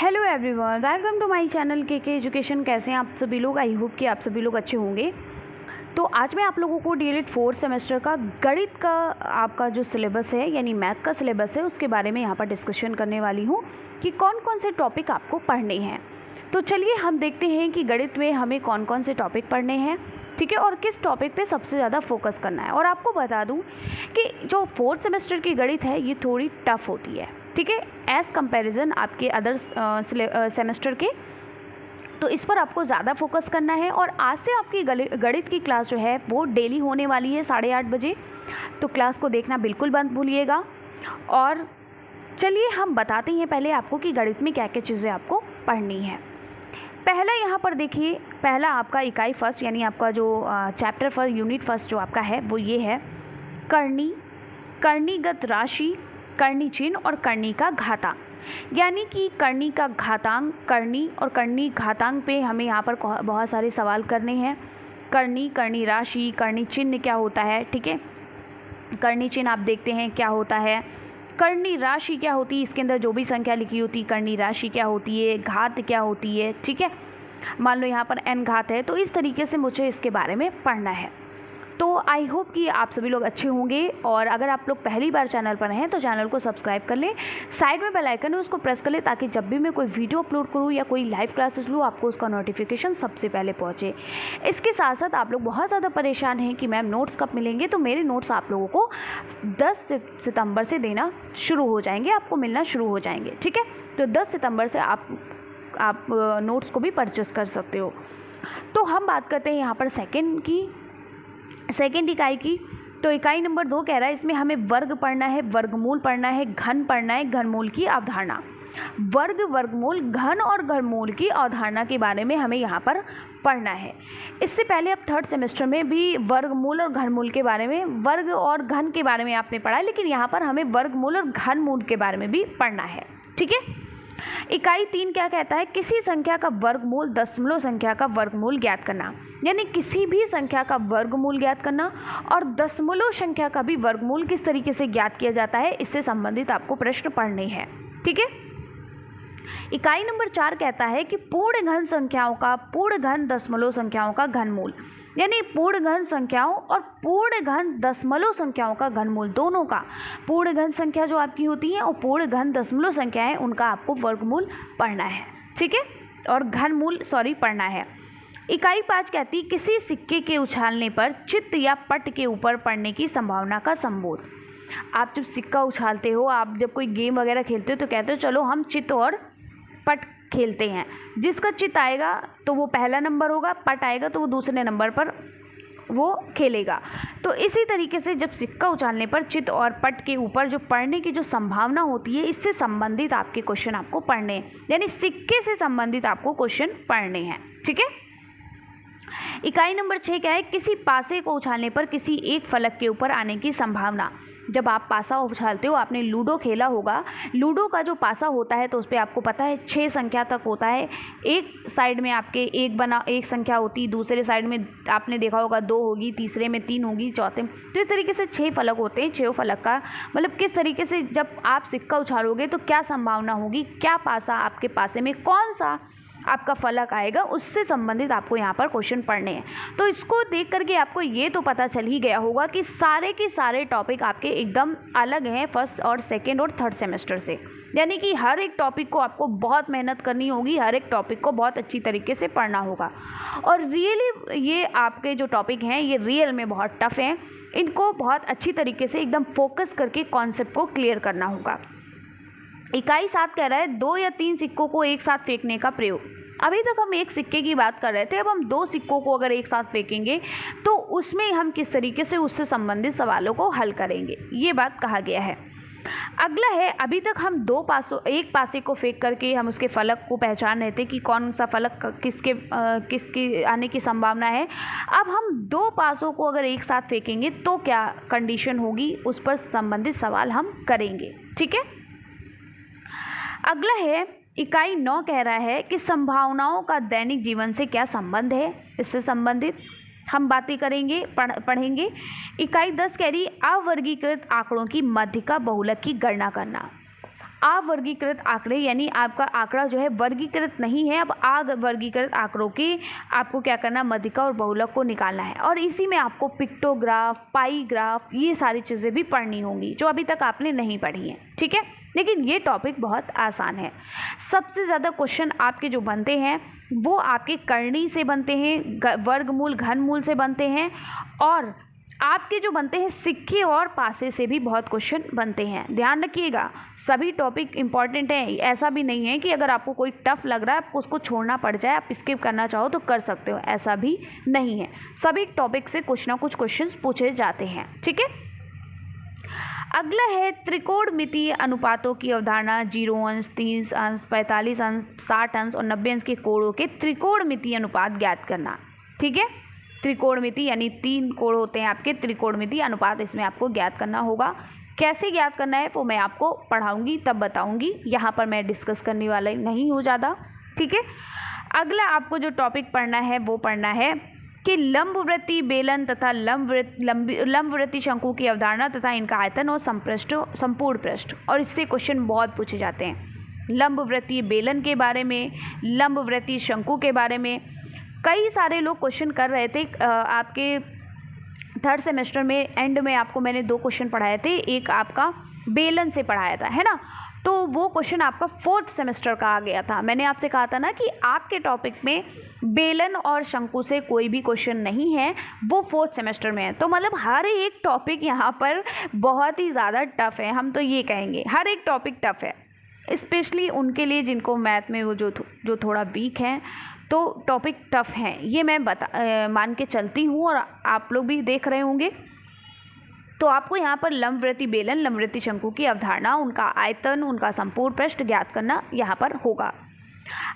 Hello everyone, welcome to my channel K education. कैसे हैं आप सभी लोग? आई होप कि आप सभी लोग अच्छे होंगे। तो आज मैं आप लोगों को डीएलएड 4th सेमेस्टर का गणित का आपका जो सिलेबस है यानी मैथ का सिलेबस है उसके बारे में यहाँ पर डिस्कशन करने वाली हूँ कि कौन कौन से टॉपिक आपको पढ़ने हैं। तो चलिए हम देखते हैं कि गणित में हमें कौन कौन से टॉपिक पढ़ने हैं, ठीक है, और किस टॉपिक पे सबसे ज़्यादा फोकस करना है। और आपको बता दूं कि जो 4th सेमेस्टर की गणित है ये थोड़ी टफ होती है, ठीक है, एज़ कंपैरिजन आपके अदर सेमेस्टर के। तो इस पर आपको ज़्यादा फोकस करना है। और आज से आपकी गणित की क्लास जो है वो डेली होने वाली है 8:30 बजे। तो क्लास को देखना बिल्कुल मत भूलिएगा। और चलिए हम बताते हैं पहले आपको कि गणित में क्या क्या चीज़ें आपको पढ़नी है। पहला यहाँ पर देखिए, पहला आपका इकाई फर्स्ट यानी आपका जो चैप्टर फर्स्ट यूनिट फर्स्ट जो आपका है वो ये है करनी, करणीगत राशि, करनी चिन्ह और करनी का घातांक। यानी कि करनी का घातांक, करनी और करनी घातांक पे हमें यहाँ पर बहुत सारे सवाल करने हैं। करनी, करनी राशि, करनी चिन्ह क्या होता है, ठीक है, करनी चिन्ह आप देखते हैं क्या होता है, करनी राशि क्या होती है, इसके अंदर जो भी संख्या लिखी होती है करनी राशि क्या होती है, घात क्या होती है, ठीक है, मान लो यहाँ पर n घात है। तो इस तरीके से मुझे इसके बारे में पढ़ना है। तो आई होप कि आप सभी लोग अच्छे होंगे। और अगर आप लोग पहली बार चैनल पर हैं तो चैनल को सब्सक्राइब कर लें, साइड में बेल आइकन है उसको प्रेस कर लें ताकि जब भी मैं कोई वीडियो अपलोड करूं या कोई लाइव क्लासेस लूँ आपको उसका नोटिफिकेशन सबसे पहले पहुंचे। इसके साथ साथ आप लोग बहुत ज़्यादा परेशान हैं कि मैम नोट्स कब मिलेंगे। तो मेरे नोट्स आप लोगों को 10 सितंबर से देना शुरू हो जाएंगे, आपको मिलना शुरू हो जाएंगे, ठीक है। तो 10 सितंबर से आप नोट्स को भी परचेस कर सकते हो। तो हम बात करते हैं यहाँ पर सेकेंड इकाई की। तो इकाई नंबर 2 कह रहा है इसमें हमें वर्ग पढ़ना है, वर्गमूल पढ़ना है, घन पढ़ना है, घनमूल की अवधारणा। वर्ग, वर्गमूल, घन और घनमूल की अवधारणा के बारे में हमें यहाँ पर पढ़ना है। इससे पहले अब 3rd सेमेस्टर में भी वर्गमूल और घनमूल के बारे में, वर्ग और घन के बारे में आपने पढ़ा है, लेकिन यहाँ पर हमें वर्गमूल और घनमूल के बारे में भी पढ़ना है, ठीक है। इकाई 3 क्या कहता है, किसी संख्या का वर्गमूल दशमलव संख्या का वर्गमूल ज्ञात करना। यानी किसी भी संख्या का वर्गमूल ज्ञात करना और दशमलव संख्या का भी वर्गमूल किस तरीके से ज्ञात किया जाता है, इससे संबंधित आपको प्रश्न पढ़ने हैं, ठीक है। इकाई नंबर 4 कहता है कि पूर्ण घन संख्याओं का, पूर्ण घन दशमलव संख्याओं का घनमूल। यानी पूर्ण घन संख्याओं और पूर्ण घन दशमलव संख्याओं का घनमूल, दोनों का, पूर्ण घन संख्या जो आपकी होती है और पूर्ण घन दशमलव संख्याएं, उनका आपको वर्गमूल पढ़ना है, ठीक है, और घनमूल पढ़ना है। इकाई 5 कहती है किसी सिक्के के उछालने पर चित्त या पट के ऊपर पड़ने की संभावना का संबोध। आप जब सिक्का उछालते हो, आप जब कोई गेम वगैरह खेलते हो तो कहते हो चलो हम चित्त और पट खेलते हैं। जिसका चित्त आएगा तो वो पहला नंबर होगा, पट आएगा तो वो दूसरे नंबर पर वो खेलेगा। तो इसी तरीके से जब सिक्का उछालने पर चित्त और पट के ऊपर जो पड़ने की जो संभावना होती है, इससे संबंधित आपके क्वेश्चन आपको पढ़ने हैं। यानी सिक्के से संबंधित आपको क्वेश्चन पढ़ने हैं, ठीक है। इकाई नंबर 6 क्या है, किसी पासे को उछालने पर किसी एक फलक के ऊपर आने की संभावना। जब आप पासा उछालते हो, आपने लूडो खेला होगा, लूडो का जो पासा होता है तो उस पर आपको पता है 6 संख्या तक होता है। एक साइड में आपके एक संख्या होती, दूसरे साइड में आपने देखा होगा 2 होगी, तीसरे में 3 होगी, चौथे में, तो इस तरीके से 6 फलक होते हैं। 6 फलक का मतलब किस तरीके से जब आप सिक्का उछालोगे तो क्या संभावना होगी, क्या पासा आपके पासे में कौन सा आपका फलक आएगा, उससे संबंधित आपको यहाँ पर क्वेश्चन पढ़ने हैं। तो इसको देख करके आपको ये तो पता चल ही गया होगा कि सारे के सारे टॉपिक आपके एकदम अलग हैं 1st और 2nd और 3rd सेमेस्टर से। यानी कि हर एक टॉपिक को आपको बहुत मेहनत करनी होगी, हर एक टॉपिक को बहुत अच्छी तरीके से पढ़ना होगा। और रियली ये आपके जो टॉपिक हैं ये रियल में बहुत टफ हैं, इनको बहुत अच्छी तरीके से एकदम फोकस करके कॉन्सेप्ट को क्लियर करना होगा। इकाई 7 कह रहा है 2 या 3 सिक्कों को एक साथ फेंकने का प्रयोग। अभी तक हम एक सिक्के की बात कर रहे थे, अब हम 2 सिक्कों को अगर एक साथ फेंकेंगे तो उसमें हम किस तरीके से उससे संबंधित सवालों को हल करेंगे, ये बात कहा गया है। अगला है, अभी तक हम एक पासे को फेंक करके हम उसके फलक को पहचान रहे थे कि कौन सा फलक किसके आने की संभावना है। अब हम 2 पासों को अगर एक साथ फेंकेंगे तो क्या कंडीशन होगी, उस पर संबंधित सवाल हम करेंगे, ठीक है। अगला है, इकाई 9 कह रहा है कि संभावनाओं का दैनिक जीवन से क्या संबंध है, इससे संबंधित हम बातें करेंगे, पढ़ेंगे। इकाई 10 कह रही अवर्गीकृत आंकड़ों की मध्यिका बहुलक की गणना करना। अवर्गीकृत आंकड़े, यानी आपका आंकड़ा जो है वर्गीकृत नहीं है, अब अवर्गीकृत आंकड़ों की आपको क्या करना, मध्यिका और बहुलक को निकालना है। और इसी में आपको पिक्टोग्राफ, पाईग्राफ, ये सारी चीज़ें भी पढ़नी होंगी जो अभी तक आपने नहीं पढ़ी हैं, ठीक है। लेकिन ये टॉपिक बहुत आसान है। सबसे ज़्यादा क्वेश्चन आपके जो बनते हैं वो आपके करनी से बनते हैं, वर्गमूल घनमूल से बनते हैं, और आपके जो बनते हैं सिक्के और पासे से भी बहुत क्वेश्चन बनते हैं। ध्यान रखिएगा, सभी टॉपिक इंपॉर्टेंट हैं। ऐसा भी नहीं है कि अगर आपको कोई टफ लग रहा है आपको उसको छोड़ना पड़ जाए, आप स्किप करना चाहो तो कर सकते हो, ऐसा भी नहीं है। सभी टॉपिक से कुछ ना कुछ क्वेश्चन पूछे जाते हैं, ठीक है। अगला है त्रिकोणमितीय अनुपातों की अवधारणा। 0 अंश, 30 अंश, 45 अंश, 60 अंश और 90 अंश के कोणों के त्रिकोणमितीय अनुपात ज्ञात करना, ठीक है। त्रिकोणमिति यानी 3 कोण होते हैं आपके, त्रिकोणमितीय अनुपात इसमें आपको ज्ञात करना होगा। कैसे ज्ञात करना है वो मैं आपको पढ़ाऊंगी तब बताऊंगी, यहाँ पर मैं डिस्कस करने वाला नहीं हूँ ज़्यादा, ठीक है। अगला आपको जो टॉपिक पढ़ना है वो पढ़ना है कि लंबवृत्तीय बेलन तथा लंबवृत्तीय शंकु की अवधारणा तथा इनका आयतन और संपूर्ण पृष्ठ, और इससे क्वेश्चन बहुत पूछे जाते हैं। लंबवृत्तीय बेलन के बारे में, लंबवृत्तीय शंकु के बारे में कई सारे लोग क्वेश्चन कर रहे थे। आपके 3rd सेमेस्टर में एंड में आपको मैंने 2 क्वेश्चन पढ़ाए थे, एक आपका बेलन से पढ़ाया था, है ना, तो वो क्वेश्चन आपका 4th सेमेस्टर का आ गया था। मैंने आपसे कहा था ना कि आपके टॉपिक में बेलन और शंकु से कोई भी क्वेश्चन नहीं है, वो 4th सेमेस्टर में है। तो मतलब हर एक टॉपिक यहाँ पर बहुत ही ज़्यादा टफ है, हम तो ये कहेंगे हर एक टॉपिक टफ है, स्पेशली उनके लिए जिनको मैथ में वो जो थोड़ा वीक हैं, तो टॉपिक टफ हैं, ये मैं मान के चलती हूँ और आप लोग भी देख रहे होंगे। तो आपको यहाँ पर लंबवृत्तीय बेलन, लंबवृत्तीय शंकु की अवधारणा, उनका आयतन, उनका संपूर्ण पृष्ठ ज्ञात करना यहाँ पर होगा।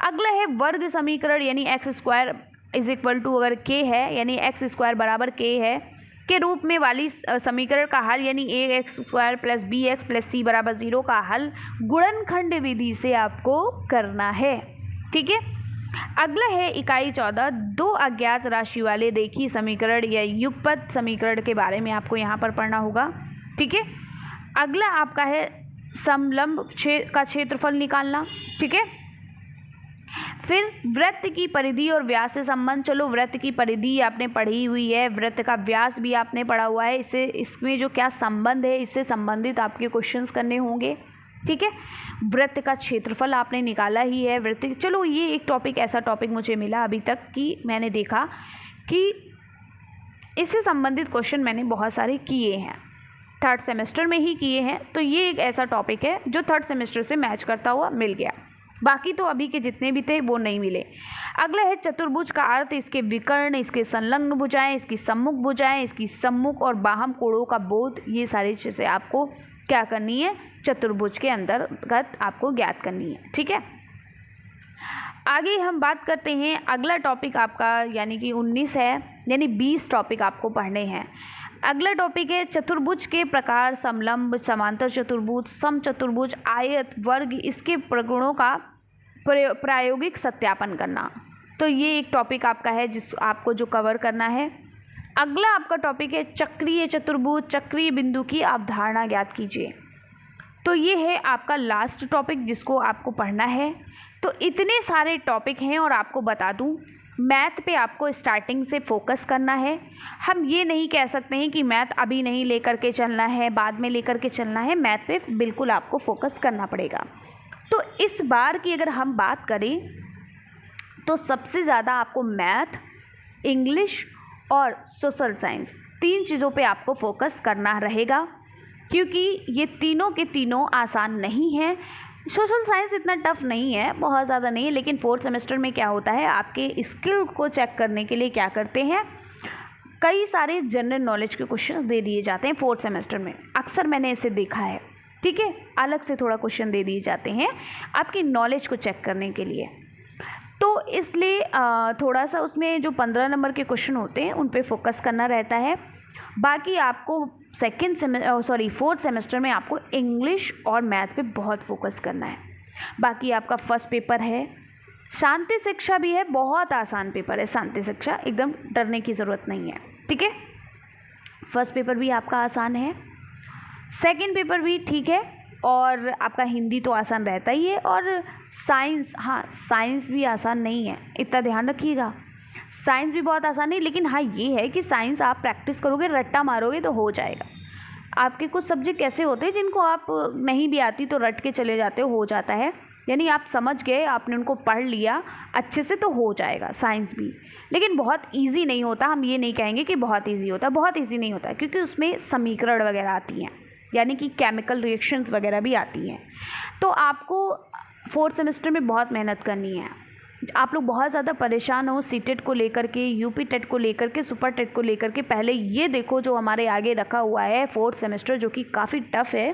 अगला है वर्ग समीकरण, यानी x² = अगर k है, यानी x² = k है के रूप में वाली समीकरण का हल, यानी ax² + bx + c = 0 का हल गुणनखंड विधि से आपको करना है, ठीक है। अगला है इकाई 14, 2 अज्ञात राशि वाले रेखीय समीकरण या युगपत समीकरण के बारे में आपको यहाँ पर पढ़ना होगा, ठीक है। अगला आपका है समलंब का क्षेत्रफल निकालना, ठीक है। फिर वृत्त की परिधि और व्यास से संबंध, चलो वृत्त की परिधि आपने पढ़ी हुई है, वृत्त का व्यास भी आपने पढ़ा हुआ है, इसमें जो क्या संबंध है इससे संबंधित आपके क्वेश्चंस करने होंगे, ठीक है। वृत्त का क्षेत्रफल आपने निकाला ही है, वृत्त, चलो ये एक टॉपिक, ऐसा टॉपिक मुझे मिला अभी तक कि मैंने देखा कि इससे संबंधित क्वेश्चन मैंने बहुत सारे किए हैं, 3rd सेमेस्टर में ही किए हैं, तो ये एक ऐसा टॉपिक है जो 3rd सेमेस्टर से मैच करता हुआ मिल गया। बाकी तो अभी के जितने भी थे वो नहीं मिले। अगला है चतुर्भुज का अर्थ, इसके विकर्ण, इसके संलग्न भुजाएं, इसकी सम्मुख भुजाएं, इसकी सम्मुख और बाहम कोणों का बोध, ये सारी चीज़ें आपको क्या करनी है, चतुर्भुज के अंतर्गत आपको ज्ञात करनी है, ठीक है। आगे हम बात करते हैं, अगला टॉपिक आपका यानी कि 19 है, यानी 20 टॉपिक आपको पढ़ने हैं। अगला टॉपिक है चतुर्भुज के प्रकार, समलंब, समांतर चतुर्भुज, समचतुर्भुज, आयत, वर्ग, इसके प्रगुणों का प्रायोगिक सत्यापन करना। तो ये एक टॉपिक आपका है जिस आपको जो कवर करना है। अगला आपका टॉपिक है चक्रीय चतुर्भुज, चक्रीय बिंदु की अवधारणा ज्ञात कीजिए। तो ये है आपका लास्ट टॉपिक जिसको आपको पढ़ना है। तो इतने सारे टॉपिक हैं और आपको बता दूं मैथ पे आपको स्टार्टिंग से फोकस करना है। हम ये नहीं कह सकते हैं कि मैथ अभी नहीं लेकर के चलना है, बाद में लेकर के चलना है, मैथ पे बिल्कुल आपको फोकस करना पड़ेगा। तो इस बार की अगर हम बात करें तो सबसे ज़्यादा आपको मैथ, इंग्लिश और सोशल साइंस, 3 चीज़ों पे आपको फोकस करना रहेगा, क्योंकि ये तीनों के तीनों आसान नहीं हैं। सोशल साइंस इतना टफ नहीं है, बहुत ज़्यादा नहीं है, लेकिन 4th सेमेस्टर में क्या होता है, आपके स्किल को चेक करने के लिए क्या करते हैं, कई सारे जनरल नॉलेज के क्वेश्चन दे दिए जाते हैं 4th सेमेस्टर में। अक्सर मैंने इसे देखा है, ठीक है, अलग से थोड़ा क्वेश्चन दे दिए जाते हैं आपकी नॉलेज को चेक करने के लिए। तो इसलिए थोड़ा सा उसमें जो 15 नंबर के क्वेश्चन होते हैं उन पे फोकस करना रहता है। बाकी आपको 4th सेमेस्टर में आपको इंग्लिश और मैथ पे बहुत फोकस करना है। बाकी आपका फर्स्ट पेपर है, शांति शिक्षा भी है, बहुत आसान पेपर है शांति शिक्षा, एकदम डरने की ज़रूरत नहीं है, ठीक है। फर्स्ट पेपर भी आपका आसान है, सेकंड पेपर भी ठीक है, और आपका हिंदी तो आसान रहता ही है, और साइंस, हाँ साइंस भी आसान नहीं है, इतना ध्यान रखिएगा। साइंस भी बहुत आसान नहीं, लेकिन हाँ ये है कि साइंस आप प्रैक्टिस करोगे, रट्टा मारोगे तो हो जाएगा। आपके कुछ सब्जेक्ट ऐसे होते हैं जिनको आप नहीं भी आती तो रट के चले जाते हो जाता है, यानी आप समझ गए, आपने उनको पढ़ लिया अच्छे से तो हो जाएगा साइंस भी। लेकिन बहुत इजी नहीं होता, हम ये नहीं कहेंगे कि बहुत इजी होता है, बहुत इजी नहीं होता, क्योंकि उसमें समीकरण वगैरह आती हैं, यानी कि केमिकल रिएक्शंस वगैरह भी आती हैं। तो आपको 4th सेमेस्टर में बहुत मेहनत करनी है। आप लोग बहुत ज़्यादा परेशान हो सीटेट को लेकर के, यूपी टेट को लेकर के, सुपर टेट को लेकर के। पहले ये देखो जो हमारे आगे रखा हुआ है 4th सेमेस्टर, जो कि काफ़ी टफ है,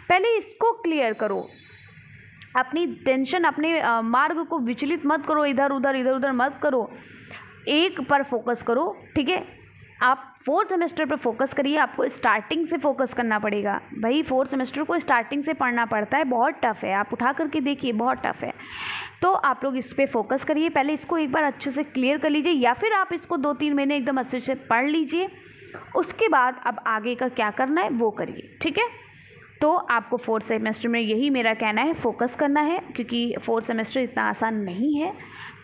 पहले इसको क्लियर करो। अपनी टेंशन, अपने मार्ग को विचलित मत करो, इधर उधर मत करो, एक पर फोकस करो, ठीक है। आप 4th सेमेस्टर पर फोकस करिए, आपको स्टार्टिंग से फोकस करना पड़ेगा भाई। 4th सेमेस्टर को स्टार्टिंग से पढ़ना पड़ता है, बहुत टफ है, आप उठा करके देखिए, बहुत टफ है। तो आप लोग इस पर फोकस करिए, पहले इसको एक बार अच्छे से क्लियर कर लीजिए, या फिर आप इसको 2-3 महीने एकदम अच्छे से पढ़ लीजिए। उसके बाद अब आगे का क्या करना है वो करिए, ठीक है। तो आपको 4th सेमेस्टर में यही मेरा कहना है, फोकस करना है, क्योंकि 4th सेमेस्टर इतना आसान नहीं है,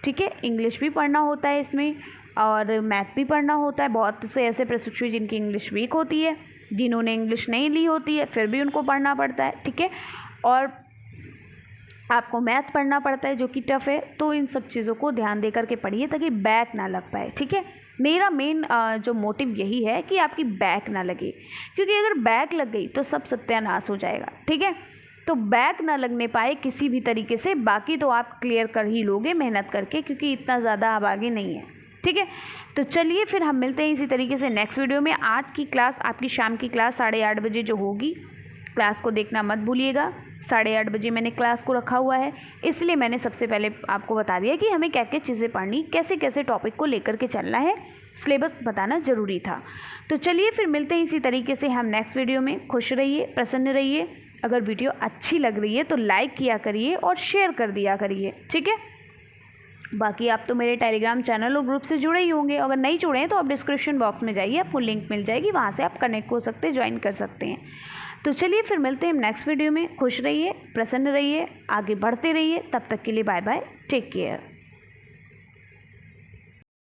ठीक है। इंग्लिश भी पढ़ना होता है इसमें, और मैथ भी पढ़ना होता है। बहुत से ऐसे प्रशिक्षु जिनकी इंग्लिश वीक होती है, जिन्होंने इंग्लिश नहीं ली होती है, फिर भी उनको पढ़ना पड़ता है, ठीक है। और आपको मैथ पढ़ना पड़ता है जो कि टफ है। तो इन सब चीज़ों को ध्यान दे करके पढ़िए ताकि बैक ना लग पाए, ठीक है। मेरा मेन जो मोटिव यही है कि आपकी बैक ना लगे, क्योंकि अगर बैक लग गई तो सब सत्यानाश हो जाएगा, ठीक है। तो बैक ना लगने पाए किसी भी तरीके से, बाकी तो आप क्लियर कर ही लोगे मेहनत करके, क्योंकि इतना ज़्यादा अब आगे नहीं है, ठीक है। तो चलिए फिर हम मिलते हैं इसी तरीके से नेक्स्ट वीडियो में। आज की क्लास, आपकी शाम की क्लास 8:30 बजे जो होगी, क्लास को देखना मत भूलिएगा। 8:30 बजे मैंने क्लास को रखा हुआ है, इसलिए मैंने सबसे पहले आपको बता दिया कि हमें क्या क्या चीज़ें पढ़नी, कैसे कैसे टॉपिक को लेकर के चलना है, सिलेबस बताना ज़रूरी था। तो चलिए फिर मिलते हैं इसी तरीके से हम नेक्स्ट वीडियो में। खुश रहिए, प्रसन्न रहिए। अगर वीडियो अच्छी लग रही है तो लाइक किया करिए और शेयर कर दिया करिए, ठीक है। बाकी आप तो मेरे टेलीग्राम चैनल और ग्रुप से जुड़े ही होंगे, अगर नहीं जुड़े हैं तो आप डिस्क्रिप्शन बॉक्स में जाइए, आपको लिंक मिल जाएगी, वहाँ से आप कनेक्ट हो सकते हैं, ज्वाइन कर सकते हैं। तो चलिए फिर मिलते हैं नेक्स्ट वीडियो में। खुश रहिए, प्रसन्न रहिए, आगे बढ़ते रहिए। तब तक के लिए बाय बाय, टेक केयर।